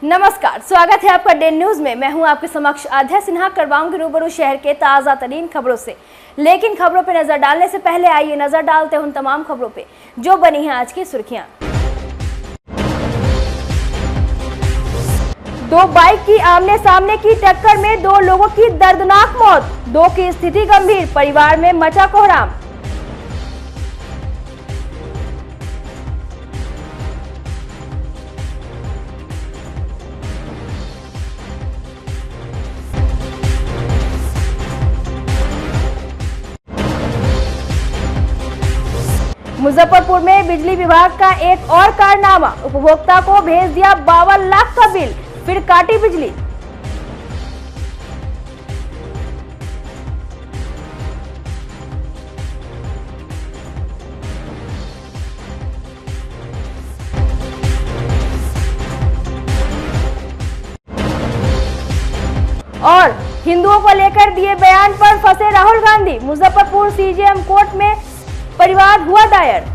नमस्कार, स्वागत है आपका डे न्यूज में। मैं हूं आपके समक्ष आध्या सिन्हा। करवाऊंगी रूबरू शहर के ताजा तरीन खबरों से। लेकिन खबरों पे नजर डालने से पहले आइए नजर डालते हैं उन तमाम खबरों पे जो बनी हैं आज की सुर्खियां। दो बाइक की आमने सामने की टक्कर में दो लोगों की दर्दनाक मौत, दो की स्थिति गंभीर, परिवार में मचा कोहराम। मुजफ्फरपुर में बिजली विभाग का एक और कारनामा, उपभोक्ता को भेज दिया 52 लाख का बिल, फिर काटी बिजली। और हिंदुओं को लेकर दिए बयान पर फंसे राहुल गांधी, मुजफ्फरपुर सीजेएम कोर्ट में परिवाद हुआ दायर। तो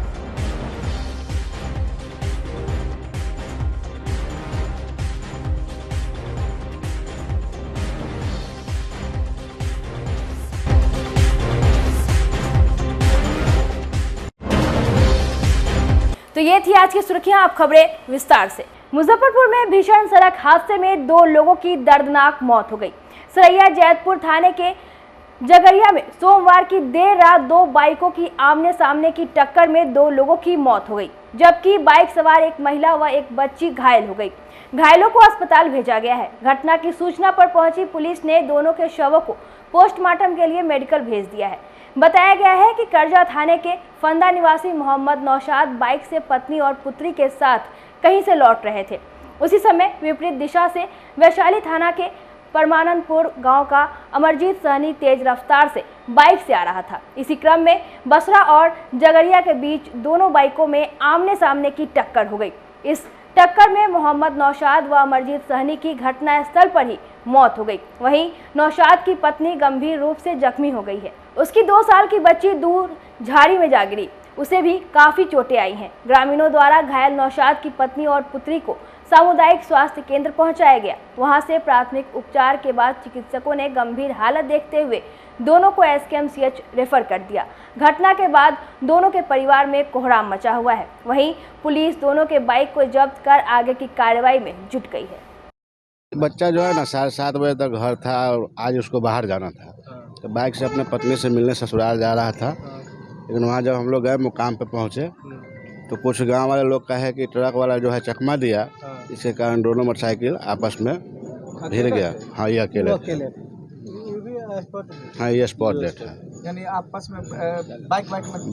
ये थी आज की सुर्खियां, अब खबरें विस्तार से। मुजफ्फरपुर में भीषण सड़क हादसे में दो लोगों की दर्दनाक मौत हो गई। सरैया जैतपुर थाने के जगरिया में सोमवार की देर रात दो बाइकों की आमने सामने की टक्कर में दो लोगों की मौत हो गई, जबकि बाइक सवार एक महिला व एक बच्ची घायल हो गई। घायलों को अस्पताल भेजा गया है। घटना की सूचना पर पहुंची पुलिस ने दोनों के शवों को पोस्टमार्टम के लिए मेडिकल भेज दिया है। बताया गया है कि करजा थाने के फंदा निवासी मोहम्मद नौशाद बाइक से पत्नी और पुत्री के साथ कहीं से लौट रहे थे। उसी समय विपरीत दिशा से वैशाली थाना के परमानंदपुर गांव का अमरजीत सहनी तेज रफ्तार से बाइक से आ रहा था। इसी क्रम में बसरा और जगरिया के बीच दोनों बाइकों में आमने सामने की टक्कर हो गई। इस टक्कर में मोहम्मद नौशाद व अमरजीत सहनी की घटनास्थल पर ही मौत हो गई। वहीं नौशाद की पत्नी गंभीर रूप से जख्मी हो गई है। उसकी 2 साल की बच्ची दूर झाड़ी में जा गिरी, उसे भी काफी चोटें आई हैं। ग्रामीणों द्वारा घायल नौशाद की पत्नी और पुत्री को सामुदायिक स्वास्थ्य केंद्र पहुंचाया गया। वहां से प्राथमिक उपचार के बाद चिकित्सकों ने गंभीर हालत देखते हुए दोनों को एसकेएमसीएच रेफर कर दिया। घटना के बाद दोनों के परिवार में कोहराम मचा हुआ है। वहीं पुलिस दोनों के बाइक को जब्त कर आगे की कार्रवाई में जुट गई है। बच्चा जो है ना 7:30 बजे तक घर था और आज उसको बाहर जाना था, तो बाइक से अपने पत्नी से मिलने ससुराल जा रहा था। लेकिन वहाँ जब हम लोग गए मुकाम पे पहुँचे तो कुछ गांव वाले लोग कहे कि ट्रक वाला जो है चकमा दिया, इसके कारण दोनों मोटरसाइकिल आपस में भिड़ गया। हाँ, ये अकेले हाँ, ये स्पॉट डेट है। यानी आपस में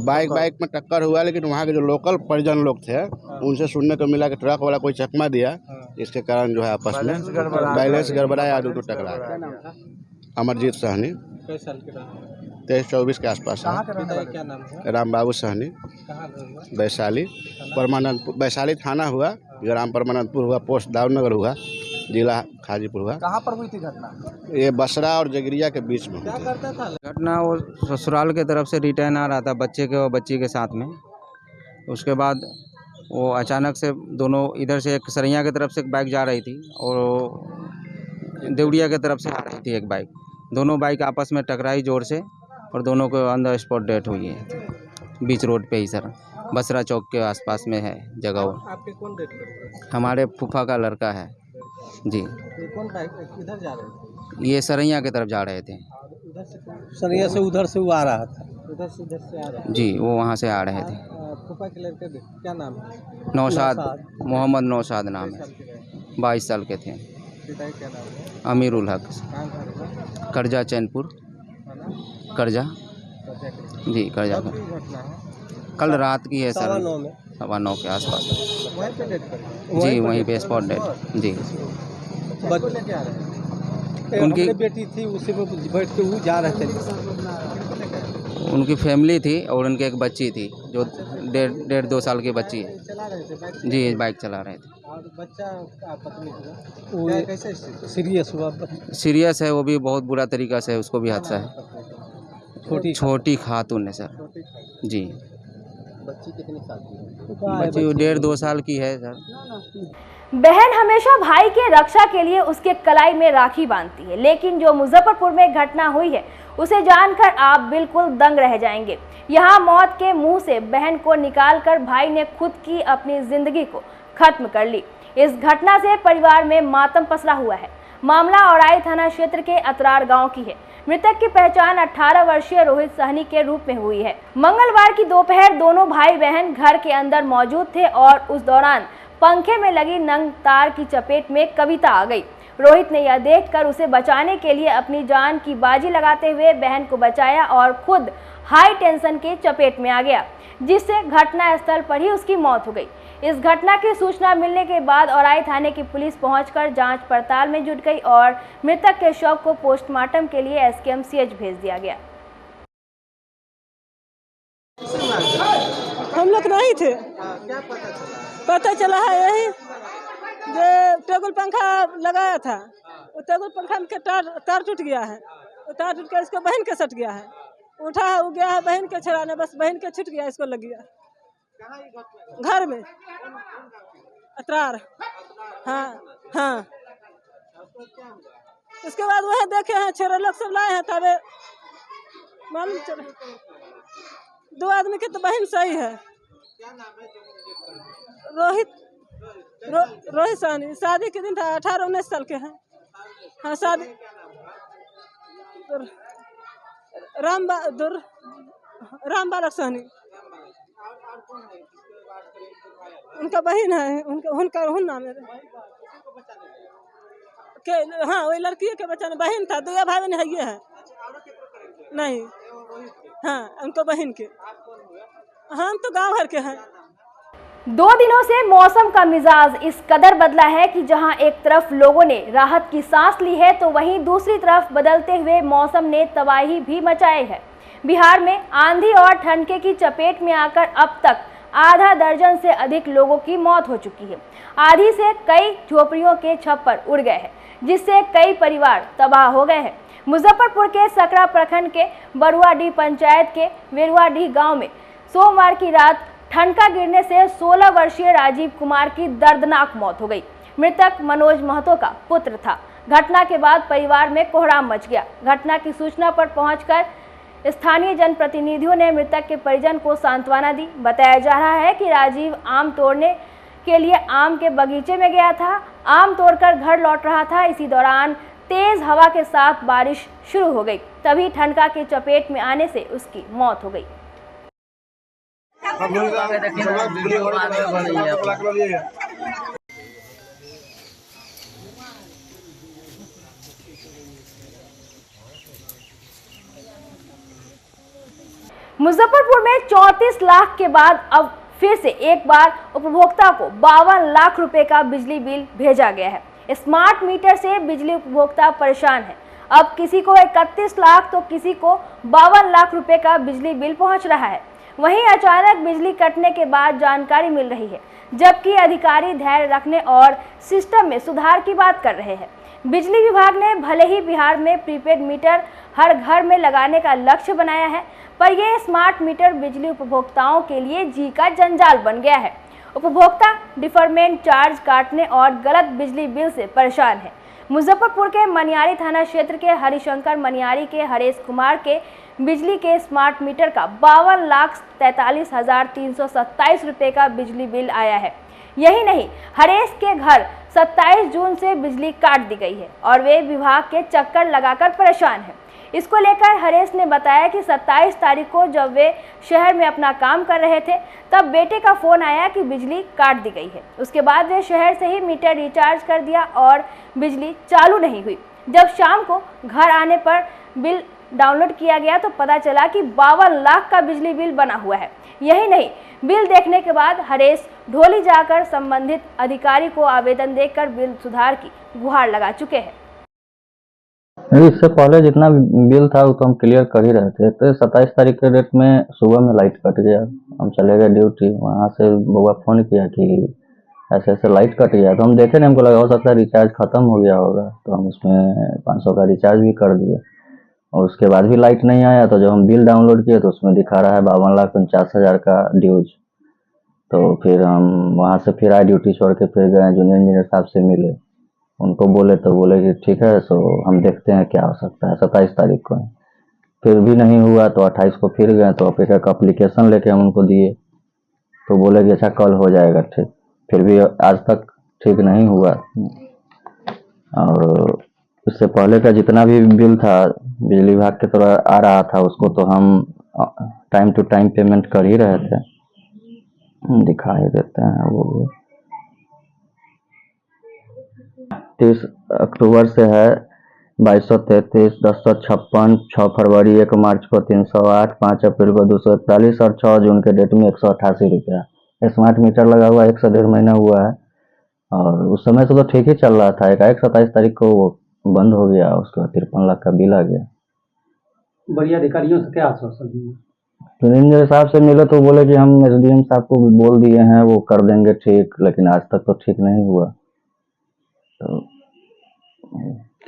बाइक में टक्कर हुआ। लेकिन वहाँ के जो लोकल परिजन लोग थे उनसे सुनने को मिला कि ट्रक वाला कोई चकमा दिया, इसके कारण जो है आपस में बैलेंस गड़बड़ाया, दो टकरा गया। अमरजीत सहनी 23-24 के आसपास है। क्या नाम है? राम बाबू सहनी, वैशाली परमानंदपुर, वैशाली थाना हुआ, ग्राम परमानंदपुर हुआ, पोस्ट दाऊदनगर हुआ, जिला हाजीपुर हुआ। कहाँ पर हुई थी घटना? ये बसरा और जगरिया के बीच में क्या करता था? घटना वो ससुराल के तरफ से रिटर्न आ रहा था बच्चे के और बच्ची के साथ में। उसके बाद वो अचानक से दोनों इधर से एक सरैया की तरफ से एक बाइक जा रही थी और देवड़िया की तरफ से आ रही थी एक बाइक। दोनों बाइक आपस में टकराई जोर से और दोनों को अंदर स्पॉट डेथ हुई है। बीच रोड पे ही सर, बसरा चौक के आसपास में है जगह वो। आपके कौन डेट कर? हमारे फूफा का लड़का है जी। ये कौन बाइक किधर जा रहे थे? ये सरैया की तरफ जा रहे थे उधर से सरैया से उधर से वो आ रहा था, उधर से आ रहा जी, वो वहाँ से आ रहे थे। फूफा के लड़के क्या नाम है? नौशाद, मोहम्मद नौशाद नाम है, 22 साल के थे। पिता क्या नाम है? अमीर उल हक, कहाँ घर है? करजा चैनपुर, करजा जी, करजा कब की घटना है? कल रात की है सर, 9:15 के आसपास। वहीं पे डेट कर? जी, वहीं पे स्पॉट डेट जी। बच्चों लेके आ रहे थे? उनकी बेटी थी, उसी पे बैठ के वो जा रहे थे। उनकी फैमिली थी और उनकी एक बच्ची थी जो 1.5-2 साल की बच्ची है चला रहे थे बाइक? जी, बाइक चला रहे थे। और बच्चा पत्नी हुआ कैसे सीरियस हुआ? सीरियस है, वो भी बहुत बुरा तरीका से, उसको भी हादसा है। छोटी खातून है सर जी। बच्ची कितने साल की है? बच्ची 1.5-2 साल की है सर। बहन हमेशा भाई के रक्षा के लिए उसके कलाई में राखी बांधती है, लेकिन जो मुजफ्फरपुर में घटना हुई है उसे जानकर आप बिल्कुल दंग रह जाएंगे। यहाँ मौत के मुंह से बहन को निकालकर भाई ने खुद की अपनी जिंदगी को खत्म कर ली। इस घटना से परिवार में मातम पसरा हुआ है। मामला औराई थाना क्षेत्र के अतरार गांव की है। मृतक की पहचान 18 वर्षीय रोहित सहनी के रूप में हुई है। मंगलवार की दोपहर दोनों भाई बहन घर के अंदर मौजूद थे और उस दौरान पंखे में लगी नंग तार की चपेट में कविता आ गई। रोहित ने यह देखकर उसे बचाने के लिए अपनी जान की बाजी लगाते हुए बहन को बचाया और खुद हाई टेंशन के चपेट में आ गया, जिससे घटनास्थल पर ही उसकी मौत हो गई। इस घटना की सूचना मिलने के बाद औराई थाने की पुलिस पहुंचकर जांच पड़ताल में जुट गई और मृतक के शव को पोस्टमार्टम के लिए एसकेएमसीएच भेज दिया गया। हम लोग नहीं थे, पता चला है यही जो टेबल पंखा लगाया था, वो टेबल पंखा के तार टूट गया है। वो तार टूट कर इसको बहन के सट गया है, उठा हो गया है बहन के छड़ाने, बस बहन के छूट गया, इसको लग गया घर में अतरार। हाँ हाँ, उसके बाद वह देखे हैं छोरे लोग सब लाए हैं, तबे मालूम चला 2 आदमी के तो बहन सही है। रोहित सहनी शादी के दिन था, 18-19 साल के हैं। हाँ शादी राम बालक सहनी उनका बहन है, उनका नाम है के। हाँ वही लड़की के बच्चा बहन था, 2 भाई बहन है ये है नहीं। हाँ उनको बहन के, हम तो गांव भर के हैं। 2 दिनों से मौसम का मिजाज इस कदर बदला है कि जहां एक तरफ लोगों ने राहत की सांस ली है, तो वहीं दूसरी तरफ बदलते हुए मौसम ने तबाही भी मचाई है। बिहार में आंधी और ठनके की चपेट में आकर अब तक आधा दर्जन से अधिक लोगों की मौत हो चुकी है। आंधी से कई झोपड़ियों के छप्पर उड़ गए हैं, जिससे कई परिवार तबाह हो गए हैं। मुजफ्फरपुर के सकरा प्रखंड के बरुआडीह पंचायत के वेरुआडीह गांव में सोमवार की रात ठनका गिरने से 16 वर्षीय राजीव कुमार की दर्दनाक मौत हो गई। मृतक मनोज महतो का पुत्र था। घटना के बाद परिवार में कोहराम मच गया। घटना की सूचना पर पहुंचकर स्थानीय जनप्रतिनिधियों ने मृतक के परिजन को सांत्वना दी। बताया जा रहा है कि राजीव आम तोड़ने के लिए आम के बगीचे में गया था। आम तोड़कर घर लौट रहा था। इसी दौरान तेज हवा के साथ बारिश शुरू हो गई। तभी ठनका के चपेट में आने से उसकी मौत हो गई। मुजफ्फरपुर में 34 लाख के बाद अब फिर से एक बार उपभोक्ता को 52 लाख रुपए का बिजली बिल भेजा गया है। स्मार्ट मीटर से बिजली उपभोक्ता परेशान है। अब किसी को 31 लाख तो किसी को 52 लाख रुपए का बिजली बिल पहुंच रहा है। वहीं अचानक बिजली कटने के बाद जानकारी मिल रही है, जबकि अधिकारी धैर्य रखने और सिस्टम में सुधार की बात कर रहे हैं। बिजली विभाग ने भले ही बिहार में प्रीपेड मीटर हर घर में लगाने का लक्ष्य बनाया है, पर यह स्मार्ट मीटर बिजली उपभोक्ताओं के लिए जी का जंजाल बन गया है। उपभोक्ता डिफरमेंट चार्ज काटने और गलत बिजली बिल से परेशान है। मुजफ्फरपुर के मनियारी थाना क्षेत्र के हरिशंकर मनियारी के हरेश कुमार के बिजली के स्मार्ट मीटर का 52,43,327 रुपए का बिजली बिल आया है। यही नहीं, हरेश के घर 27 जून से बिजली काट दी गई है और वे विभाग के चक्कर लगाकर परेशान हैं। इसको लेकर हरेश ने बताया कि 27 तारीख को जब वे शहर में अपना काम कर रहे थे, तब बेटे का फोन आया कि बिजली काट दी गई है। उसके बाद वे शहर से ही मीटर रिचार्ज कर दिया और बिजली चालू नहीं हुई। जब शाम को घर आने पर बिल डाउनलोड किया गया तो पता चला कि 52 लाख का बिजली बिल बना हुआ है। यही नहीं, बिल देखने के बाद हरेश ढोली जाकर संबंधित अधिकारी को आवेदन देकर बिल सुधार की गुहार लगा चुके हैं। इससे पहले जितना बिल था वो तो हम क्लियर कर ही रहे थे। तो 27 तारीख के डेट में सुबह में लाइट कट गया, हम चले गए ड्यूटी। वहाँ से बउआ फोन किया कि ऐसे ऐसे लाइट कट गया, तो हम देखे नहीं, हमको लगा हो सकता है रिचार्ज खत्म हो गया होगा, तो हम उसमें 500 का रिचार्ज भी कर दिए। और उसके बाद भी लाइट नहीं आया, तो जब हम बिल डाउनलोड किए तो उसमें दिखा रहा है 52,49,000 का ड्यूज। तो फिर हम वहाँ से फिर आए, ड्यूटी छोड़ के फिर गए जूनियर इंजीनियर साहब से मिले। उनको बोले तो बोले कि ठीक है, सो हम देखते हैं क्या हो सकता है, 27 तारीख को है। फिर भी नहीं हुआ तो 28 को फिर गए, तो फिर एक एप्लीकेशन लेके हम उनको दिए, तो बोले कि अच्छा कल हो जाएगा ठीक। फिर भी आज तक ठीक नहीं हुआ। और इससे पहले का जितना भी बिल था बिजली विभाग की तरफ आ रहा था, उसको तो हम टाइम टू टाइम पेमेंट कर ही रहे थे। दिखा ही देते हैं वो भी। 30 अक्टूबर से है 2233, 1056, 6 फरवरी, 1 मार्च को 308, 5 अप्रैल को 241 और 6 जून के डेट में 188 रुपया। स्मार्ट मीटर लगा हुआ 1 से 1.5 महीना हुआ है, और उस समय से तो ठीक ही चल रहा था। एकाएक 27 तारीख को वो बंद हो गया, उसके बाद 53 लाख का बिल आ गया। बड़ी अधिकारियों से क्या आश्वासन दिए? इंजीनियर साहब से मिले तो बोले कि हम एसडीएम साहब को भी बोल दिए हैं, वो कर देंगे ठीक, लेकिन आज तक तो ठीक नहीं हुआ। तो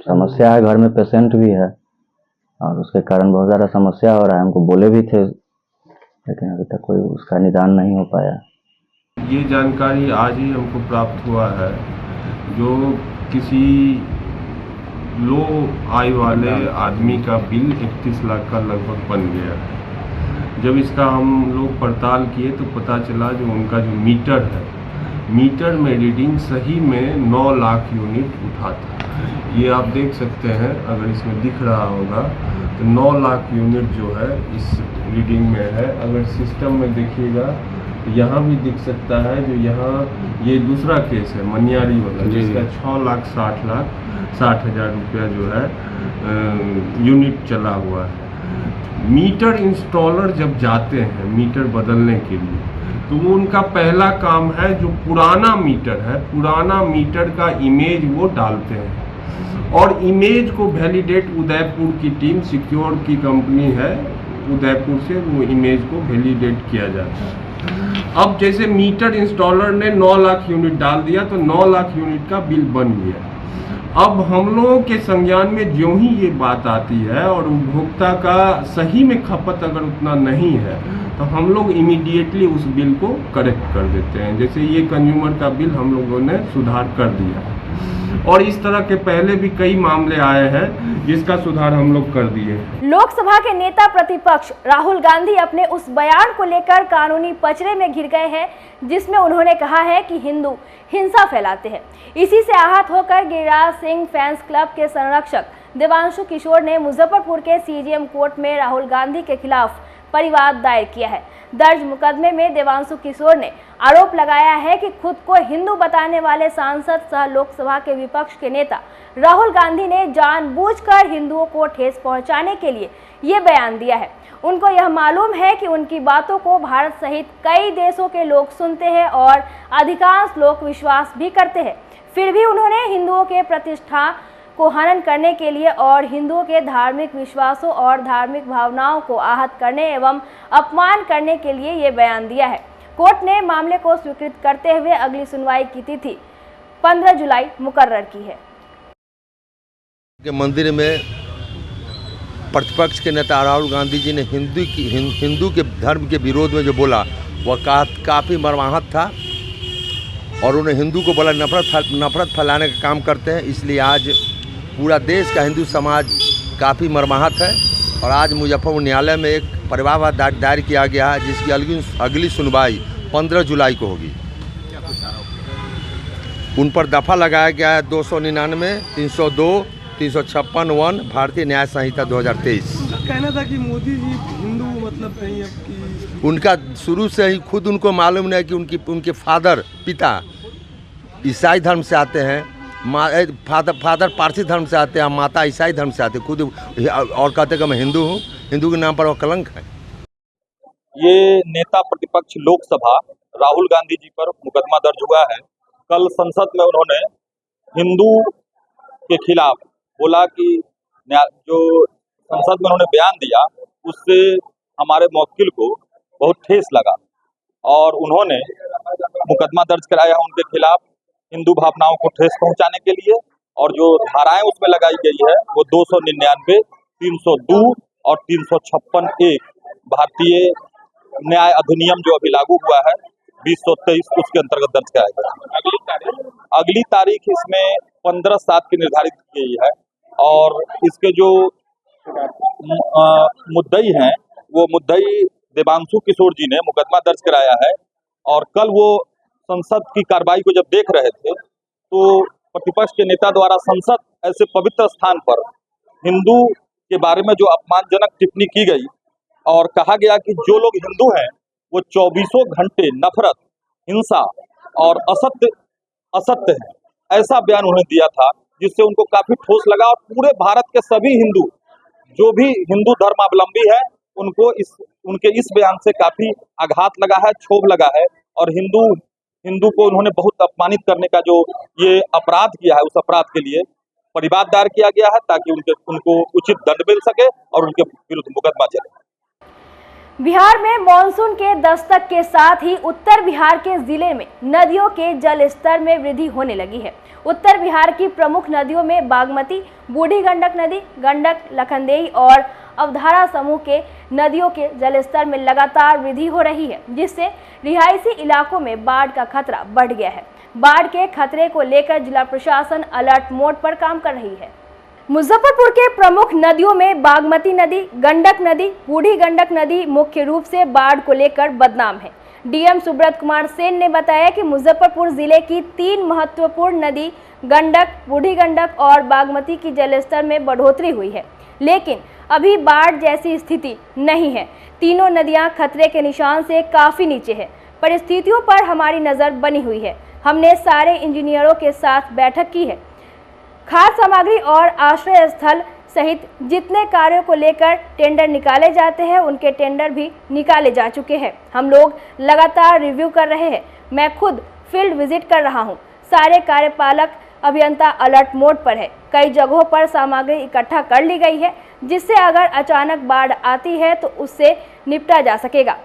समस्या है, घर में पेशेंट भी है और उसके कारण बहुत ज़्यादा समस्या हो रहा है। हमको बोले भी थे, लेकिन अभी तक कोई उसका निदान नहीं हो पाया। ये जानकारी आज ही हमको प्राप्त हुआ है, जो किसी लो आय वाले आदमी का बिल 31 लाख का लगभग बन गया है। जब इसका हम लोग पड़ताल किए तो पता चला जो उनका जो मीटर है, मीटर में रीडिंग सही में 9 लाख यूनिट उठा था। ये आप देख सकते हैं, अगर इसमें दिख रहा होगा तो 9 लाख यूनिट जो है इस रीडिंग में है। अगर सिस्टम में देखिएगा तो यहाँ भी दिख सकता है, जो यहाँ ये दूसरा केस है मनियारी वाला, जिसका 6,60,60,000 रुपया जो है यूनिट चला हुआ है। मीटर इंस्टॉलर जब जाते हैं मीटर बदलने के लिए, तो वो उनका पहला काम है, जो पुराना मीटर है, पुराना मीटर का इमेज वो डालते हैं, और इमेज को वैलिडेट उदयपुर की टीम, सिक्योर की कंपनी है उदयपुर से, वो इमेज को वैलिडेट किया जाता है। अब जैसे मीटर इंस्टॉलर ने 9 लाख यूनिट डाल दिया तो 9 लाख यूनिट का बिल बन गया। अब हम लोगों के संज्ञान में ज्यों ही ये बात आती है और उपभोक्ता का सही में खपत अगर उतना नहीं है, तो हम लोग इमीडिएटली उस बिल को करेक्ट कर देते हैं। जैसे ये कंज्यूमर का बिल हम लोगों ने सुधार कर दिया है, और इस तरह के पहले भी कई मामले आए हैं जिसका सुधार हम लोग कर दिए। लोकसभा के नेता प्रतिपक्ष राहुल गांधी अपने उस बयान को लेकर कानूनी पचड़े में घिर गए हैं, जिसमें उन्होंने कहा है कि हिंदू हिंसा फैलाते हैं। इसी से आहत होकर गिरिराज सिंह फैंस क्लब के संरक्षक देवांशु किशोर ने मुजफ्फरपुर के सीजेएम कोर्ट में राहुल गांधी के खिलाफ परिवाद दायर किया है। दर्ज मुकदमे में देवांशु किशोर ने आरोप लगाया है कि खुद को हिंदू बताने वाले सांसद सह लोकसभा के विपक्ष के नेता राहुल गांधी ने जानबूझकर हिंदुओं को ठेस पहुंचाने के लिए ये बयान दिया है। उनको यह मालूम है कि उनकी बातों को भारत सहित कई देशों के लोग सुनते हैं और अधिकांश लोग विश्वास भी करते हैं। फिर भी उन्होंने हिंदुओं के प्रतिष्ठा को हनन करने के लिए और हिंदुओं के धार्मिक विश्वासों और धार्मिक भावनाओं को आहत करने एवं अपमान करने के लिए ये बयान दिया है। कोर्ट ने मामले को स्वीकृत करते हुए अगली सुनवाई की तिथि 15 जुलाई मुकर्रर की है। के मंदिर में प्रतिपक्ष के नेता राहुल गांधी जी ने हिंदू के धर्म के विरोध में जो बोला, वह काफ़ी मर्माहत था, और उन्हें हिंदू को बोला नफरत फैलाने का काम करते हैं। इसलिए आज पूरा देश का हिंदू समाज काफ़ी मर्माहत है, और आज मुजफ्फरपुर न्यायालय में एक परिवारवाद दायर किया गया है, जिसकी अगली सुनवाई 15 जुलाई को होगी। उन पर दफ़ा लगाया गया है 299, 302, 356(1) भारतीय न्याय संहिता 2023। कहना था कि मोदी जी हिंदू मतलब नहीं है, उनका शुरू से ही खुद उनको मालूम नहीं कि उनके पिता ईसाई धर्म से आते हैं, फादर पारसी धर्म से आते हैं, माता ईसाई धर्म से आते हैं खुद, और कहते कि मैं हिंदू हूँ। हिंदू के नाम पर वो कलंक है। ये नेता प्रतिपक्ष लोकसभा राहुल गांधी जी पर मुकदमा दर्ज हुआ है। कल संसद में उन्होंने हिंदू के खिलाफ बोला कि जो संसद में उन्होंने बयान दिया उससे हमारे मौकिल को बहुत ठेस लगा, और उन्होंने मुकदमा दर्ज कराया उनके खिलाफ हिंदू भावनाओं को ठेस पहुंचाने के लिए। और जो धाराएं उसमें लगाई गई है वो 299, 302 और 356(1) भारतीय न्याय अधिनियम जो अभी लागू हुआ है 2023 उसके अंतर्गत दर्ज कराया गया। अगली तारीख इसमें 15/7 की निर्धारित की गई है और इसके जो मुद्दई हैं वो मुद्दई देवांशु किशोर जी ने मुकदमा दर्ज कराया है और कल वो संसद की कार्रवाई को जब देख रहे थे तो प्रतिपक्ष के नेता द्वारा संसद ऐसे पवित्र स्थान पर हिंदू के बारे में जो अपमानजनक टिप्पणी की गई और कहा गया कि जो लोग हिंदू हैं वो 24 घंटे नफरत, हिंसा और असत्य है, ऐसा बयान उन्होंने दिया था जिससे उनको काफी ठोस लगा और पूरे भारत के सभी हिंदू जो भी हिंदू धर्मावलंबी है उनके इस बयान से काफी आघात लगा है, क्षोभ लगा है और हिंदू को उन्होंने बहुत अपमानित करने का जो ये अपराध किया है उस अपराध के लिए परिवाद दायर किया गया है ताकि उनको उचित दंड मिल सके और उनके विरुद्ध मुकदमा चले। बिहार में मानसून के दस्तक के साथ ही उत्तर बिहार के जिले में नदियों के जल स्तर में वृद्धि होने लगी है। उत्तर बिहार की प्रमुख नदियों में बागमती, बूढ़ी गंडक नदी, गंडक, लखनदेई और अवधारा समूह के नदियों के जलस्तर में लगातार वृद्धि हो रही है, जिससे रिहायशी इलाकों में बाढ़ का खतरा बढ़ गया है। बाढ़ के खतरे को लेकर जिला प्रशासन अलर्ट मोड पर काम कर रही है। मुजफ्फरपुर के प्रमुख नदियों में बागमती नदी, गंडक नदी, बूढ़ी गंडक नदी मुख्य रूप से बाढ़ को लेकर बदनाम है। डीएम सुब्रत कुमार सेन ने बताया कि मुजफ्फरपुर जिले की 3 महत्वपूर्ण नदी गंडक, बूढ़ी गंडक और बागमती की जलस्तर में बढ़ोतरी हुई है, लेकिन अभी बाढ़ जैसी स्थिति नहीं है। तीनों नदियां खतरे के निशान से काफी नीचे है। परिस्थितियों पर हमारी नजर बनी हुई है। हमने सारे इंजीनियरों के साथ बैठक की है। खाद्य सामग्री और आश्रय स्थल सहित जितने कार्यों को लेकर टेंडर निकाले जाते हैं उनके टेंडर भी निकाले जा चुके हैं। हम लोग लगातार रिव्यू कर रहे हैं। मैं खुद फील्ड विजिट कर रहा हूं। सारे कार्यपालक अभियंता अलर्ट मोड पर है। कई जगहों पर सामग्री इकट्ठा कर ली गई है, जिससे अगर अचानक बाढ़ आती है तो उससे निपटा जा सकेगा।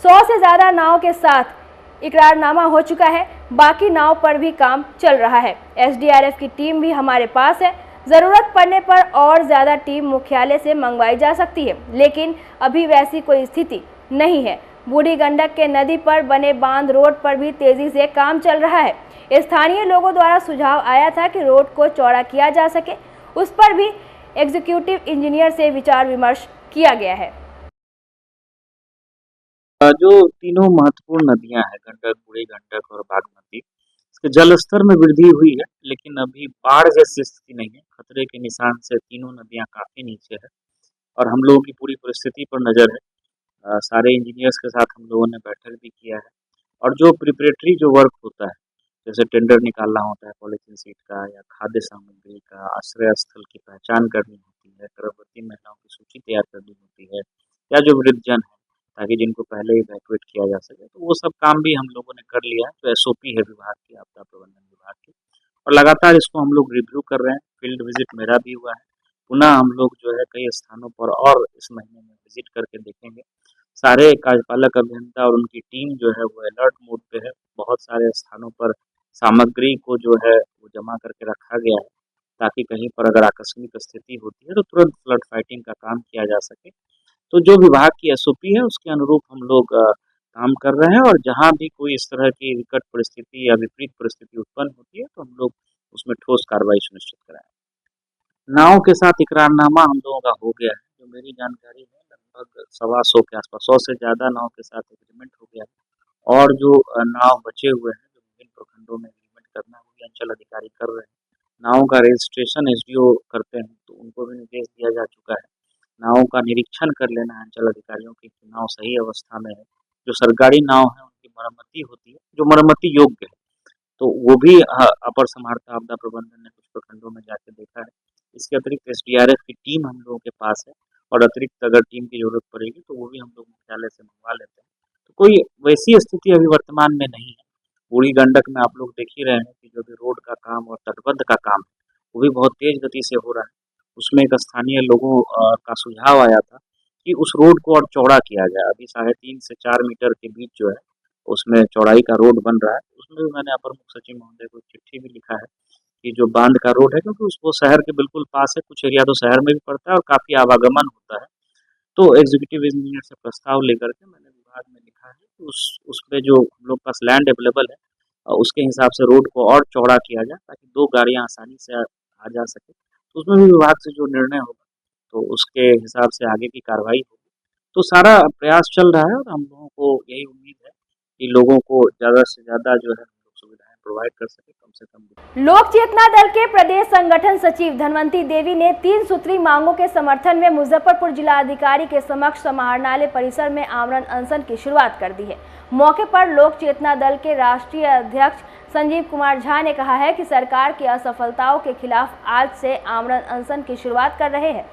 100 से ज़्यादा नाव के साथ इकरारनामा हो चुका है। बाकी नाव पर भी काम चल रहा है। एसडीआरएफ की टीम भी हमारे पास है। ज़रूरत पड़ने पर और ज़्यादा टीम मुख्यालय से मंगवाई जा सकती है, लेकिन अभी वैसी कोई स्थिति नहीं है। बूढ़ी गंडक के नदी पर बने बांध रोड पर भी तेजी से काम चल रहा है। स्थानीय लोगों द्वारा सुझाव आया था कि रोड को चौड़ा किया जा सके, उस पर भी एग्जीक्यूटिव इंजीनियर से विचार विमर्श किया गया है। जो तीनों महत्वपूर्ण नदियां हैं गंडक, बूढ़ी गंडक और बागमती, इसके जल स्तर में वृद्धि हुई है, लेकिन अभी बाढ़ जैसी स्थिति नहीं है। खतरे के निशान से तीनों नदियां काफी नीचे है और हम लोगों की पूरी परिस्थिति पर नजर है। सारे इंजीनियर्स के साथ हम लोगों ने बैठक भी किया है और जो प्रिपरेटरी जो वर्क होता है, जैसे टेंडर निकालना होता है पॉलिथीन सीट का या खाद्य सामग्री का, आश्रय स्थल की पहचान करनी होती है, गर्भवती महिलाओं की सूची तैयार करनी होती है, या जो वृद्धजन है ताकि जिनको पहले इवैक्यूएट किया जा सके, तो वो सब काम भी हम लोगों ने कर लिया है। तो एसओपी है विभाग की, आपदा प्रबंधन विभाग की, और लगातार इसको हम लोग रिव्यू कर रहे हैं। फील्ड विजिट मेरा भी हुआ है। पुनः हम लोग जो है कई स्थानों पर और इस महीने में विजिट करके देखेंगे। सारे कार्यपालक अभियंता और उनकी टीम जो है वो अलर्ट मोड पे है। बहुत सारे स्थानों पर सामग्री को जो है वो जमा करके रखा गया है ताकि कहीं पर अगर आकस्मिक स्थिति होती है तो तुरंत फ्लड फाइटिंग का काम किया जा सके। तो जो विभाग की एसओपी है उसके अनुरूप हम लोग काम कर रहे हैं और जहां भी कोई इस तरह की विकट परिस्थिति या विपरीत परिस्थिति उत्पन्न होती है तो हम लोग उसमें ठोस कार्रवाई सुनिश्चित कराएं। नाव के साथ इकरारनामा हम लोगों का हो गया है। जो मेरी जानकारी है लगभग 125 के आसपास, 100 से ज़्यादा नाव के साथ एग्रीमेंट हो गया है और जो नाव बचे हुए हैं जो विभिन्न प्रखंडों में एग्रीमेंट करना है वो अंचल अधिकारी कर रहे हैं। नाव का रजिस्ट्रेशन एसडीओ करते हैं तो उनको भी निर्देश दिया जा चुका है। नावों का निरीक्षण कर लेना है अंचल अधिकारियों की कि नाव सही अवस्था में है। जो सरकारी नाव है उनकी मरम्मती होती है जो मरम्मती योग्य है, तो वो भी अपर समाहर्ता आपदा प्रबंधन ने कुछ प्रखंडों में जाके देखा है। इसके अतिरिक्त एसडीआरएफ की टीम हम लोगों के पास है और अतिरिक्त अगर टीम की जरूरत पड़ेगी तो वो भी हम लोग मुख्यालय से मंगवा लेते हैं। तो कोई वैसी स्थिति अभी वर्तमान में नहीं है। बूढ़ी गंडक में आप लोग देख ही रहे हैं कि जो भी रोड का काम और तटबंध का काम है वो भी बहुत तेज गति से हो रहा है। उसमें एक स्थानीय लोगों का सुझाव आया था कि उस रोड को और चौड़ा किया जाए। अभी 3.5 से 4 मीटर के बीच जो है उसमें चौड़ाई का रोड बन रहा है। उसमें भी मैंने अपर मुख्य सचिव महोदय को चिट्ठी भी लिखा है कि जो बांध का रोड है, क्योंकि वो शहर के बिल्कुल पास है, कुछ एरिया तो शहर में भी पड़ता है और काफ़ी आवागमन होता है। तो एग्जीक्यूटिव इंजीनियर से प्रस्ताव लेकर के मैंने विभाग विभाग में लिखा है कि उस पे जो हम लोग पास लैंड अवेलेबल है उसके हिसाब से रोड को और चौड़ा किया जाए ताकि 2 गाड़ियां आसानी से आ जा सके। तो उसमें भी विभाग से जो निर्णय होगा तो उसके हिसाब से आगे की कार्रवाई होगी। तो सारा प्रयास चल रहा है और हम लोगों को यही उम्मीद है कि लोगों को ज़्यादा से ज़्यादा जो है सुविधाएं प्रोवाइड कर सके कम से कम। लोक चेतना दल के प्रदेश संगठन सचिव धनवंती देवी ने 3 सूत्री मांगों के समर्थन में मुजफ्फरपुर जिलाधिकारी के समक्ष समाहरणालय परिसर में आमरण अनशन की शुरुआत कर दी है। मौके पर लोक चेतना दल के राष्ट्रीय अध्यक्ष संजीव कुमार झा ने कहा है कि सरकार की असफलताओं के खिलाफ आज से आमरण अनशन की शुरुआत कर रहे हैं।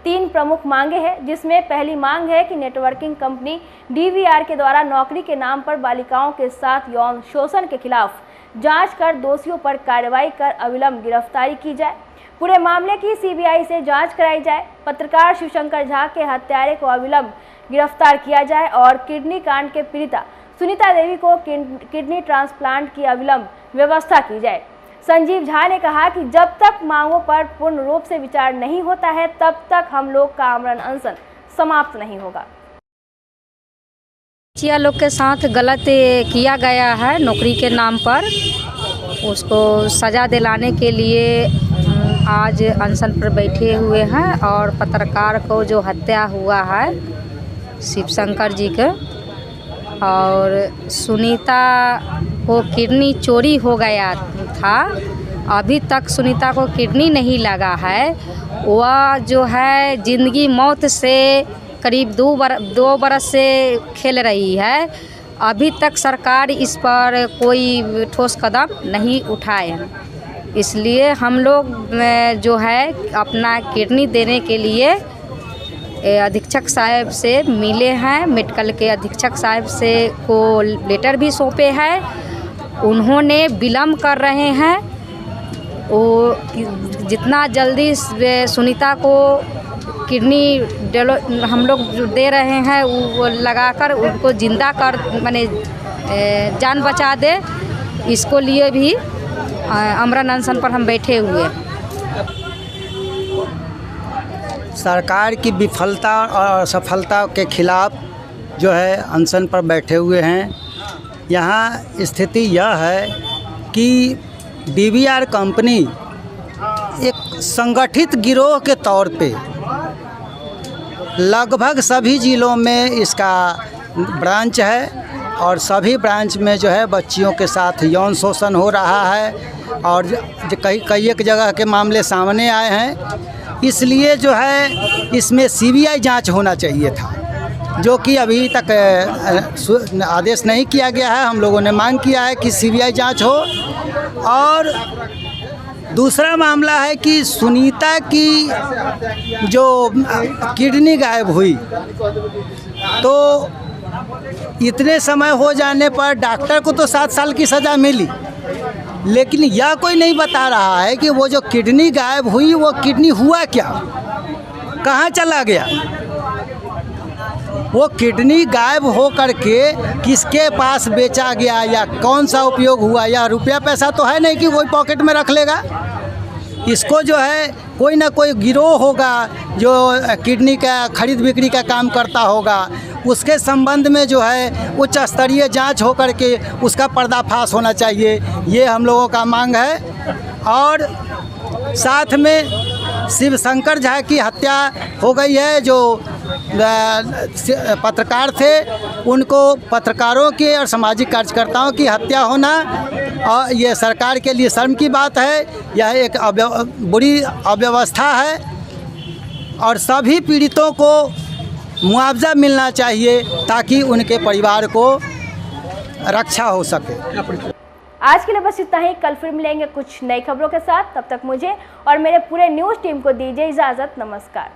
3 प्रमुख मांगे हैं, जिसमें पहली मांग है कि नेटवर्किंग कंपनी DVR के द्वारा नौकरी के नाम पर बालिकाओं के साथ यौन शोषण के खिलाफ जांच कर दोषियों पर कार्रवाई कर अविलंब गिरफ्तारी की जाए। पूरे मामले की CBI से जांच कराई जाए। पत्रकार शिवशंकर झा के हत्यारे को अविलंब गिरफ्तार किया जाए और किडनी कांड के पीड़िता सुनीता देवी को किडनी ट्रांसप्लांट की अविलंब व्यवस्था की जाए। संजीव झा ने कहा कि जब तक मांगों पर पूर्ण रूप से विचार नहीं होता है तब तक हम लोग का आमरण अनशन समाप्त नहीं होगा। बच्चिया लोग के साथ गलत किया गया है नौकरी के नाम पर, उसको सज़ा दिलाने के लिए आज अनशन पर बैठे हुए हैं और पत्रकार को जो हत्या हुआ है शिवशंकर जी के और सुनीता को किडनी चोरी हो गया था, अभी तक सुनीता को किडनी नहीं लगा है। वह जो है ज़िंदगी मौत से करीब 2 बरस से खेल रही है। अभी तक सरकार इस पर कोई ठोस कदम नहीं उठाए हैं। इसलिए हम लोग जो है अपना किडनी देने के लिए अधीक्षक साहब से मिले हैं। मेडिकल के अधीक्षक साहब से को लेटर भी सौंपे हैं। उन्होंने विलम्ब कर रहे हैं। वो जितना जल्दी सुनीता को किडनी हम लोग दे रहे हैं वो लगाकर उनको जिंदा कर माने जान बचा दे, इसको लिए भी आमरण अनशन पर हम बैठे हुए हैं। सरकार की विफलता और असफलता के खिलाफ जो है अनशन पर बैठे हुए हैं। यहाँ स्थिति यह है कि DVR कंपनी एक संगठित गिरोह के तौर पे लगभग सभी ज़िलों में इसका ब्रांच है और सभी ब्रांच में जो है बच्चियों के साथ यौन शोषण हो रहा है और कई एक जगह के मामले सामने आए हैं। इसलिए जो है इसमें CBI जांच होना चाहिए था, जो कि अभी तक आदेश नहीं किया गया है। हम लोगों ने मांग किया है कि CBI जांच हो। और दूसरा मामला है कि सुनीता की जो किडनी गायब हुई तो इतने समय हो जाने पर डॉक्टर को तो 7 साल की सज़ा मिली, लेकिन यह कोई नहीं बता रहा है कि वो जो किडनी गायब हुई वो किडनी हुआ क्या, कहाँ चला गया। वो किडनी गायब हो करके किसके पास बेचा गया या कौन सा उपयोग हुआ, या रुपया पैसा तो है नहीं कि कोई पॉकेट में रख लेगा। इसको जो है कोई ना कोई गिरोह होगा जो किडनी का खरीद बिक्री का काम करता होगा, उसके संबंध में जो है उच्च स्तरीय जांच हो करके उसका पर्दाफाश होना चाहिए, ये हम लोगों का मांग है। और साथ में शिवशंकर झा की हत्या हो गई है, जो पत्रकार थे, उनको पत्रकारों के और सामाजिक कार्यकर्ताओं की हत्या होना और ये सरकार के लिए शर्म की बात है। यह एक बुरी अव्यवस्था है और सभी पीड़ितों को मुआवजा मिलना चाहिए ताकि उनके परिवार को रक्षा हो सके। आज के लिए बस इतना ही। कल फिर मिलेंगे कुछ नई खबरों के साथ। तब तक मुझे और मेरे पूरे न्यूज़ टीम को दीजिए इजाज़त। नमस्कार।